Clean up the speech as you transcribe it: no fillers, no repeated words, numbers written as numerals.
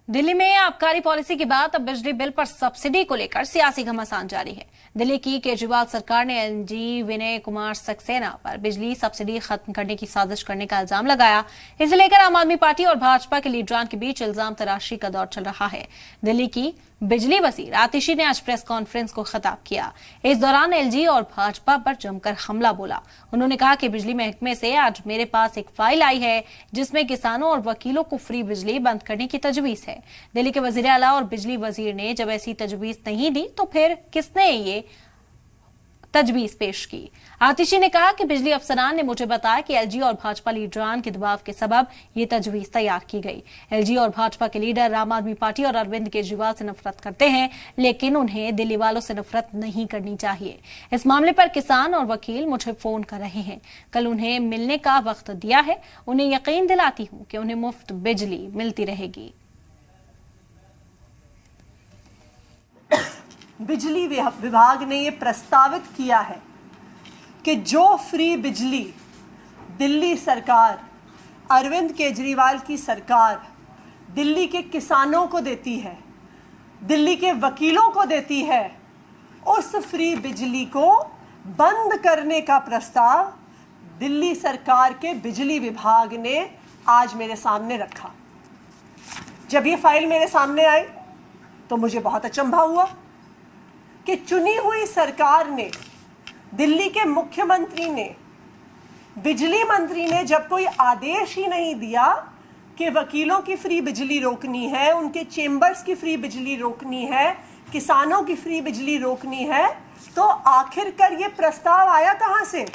दिल्ली में आबकारी पॉलिसी के बाद अब बिजली बिल पर सब्सिडी को लेकर सियासी घमासान जारी है। दिल्ली की केजरीवाल सरकार ने एलजी विनय कुमार सक्सेना पर बिजली सब्सिडी खत्म करने की साजिश करने का इल्जाम लगाया। इसे लेकर आम आदमी पार्टी और भाजपा के लीडरान के बीच इल्जाम तराशी का दौर चल रहा है। दिल्ली की बिजली वजीर आतिशी ने आज प्रेस कॉन्फ्रेंस को खिताब किया। इस दौरान एलजी और भाजपा पर जमकर हमला बोला। उन्होंने कहा कि बिजली महकमे से आज मेरे पास एक फाइल आई है जिसमें किसानों और वकीलों को फ्री बिजली बंद करने की तजवीज है। दिल्ली के वजीर आला और बिजली वजीर ने जब ऐसी तजवीज नहीं दी तो फिर किसने ये तजवीज पेश की। आतिशी ने कहा कि बिजली अफसरान ने मुझे बताया कि एलजी और भाजपा लीडरान के दबाव के सबब ये तजवीज तैयार की गई। एलजी और भाजपा के लीडर आम आदमी पार्टी और अरविंद केजरीवाल से नफरत करते हैं, लेकिन उन्हें दिल्ली वालों से नफरत नहीं करनी चाहिए। इस मामले पर किसान और वकील मुझे फोन कर रहे हैं। कल उन्हें मिलने का वक्त दिया है। उन्हें यकीन दिलाती हूं कि उन्हें मुफ्त बिजली मिलती रहेगी। बिजली विभाग ने ये प्रस्तावित किया है कि जो फ्री बिजली दिल्ली सरकार, अरविंद केजरीवाल की सरकार दिल्ली के किसानों को देती है, दिल्ली के वकीलों को देती है, उस फ्री बिजली को बंद करने का प्रस्ताव दिल्ली सरकार के बिजली विभाग ने आज मेरे सामने रखा। जब ये फाइल मेरे सामने आई तो मुझे बहुत अचंभा हुआ कि चुनी हुई सरकार ने, दिल्ली के मुख्यमंत्री ने, बिजली मंत्री ने जब कोई आदेश ही नहीं दिया कि वकीलों की फ्री बिजली रोकनी है, उनके चेंबर्स की फ्री बिजली रोकनी है, किसानों की फ्री बिजली रोकनी है, तो आखिरकार ये प्रस्ताव आया कहां से?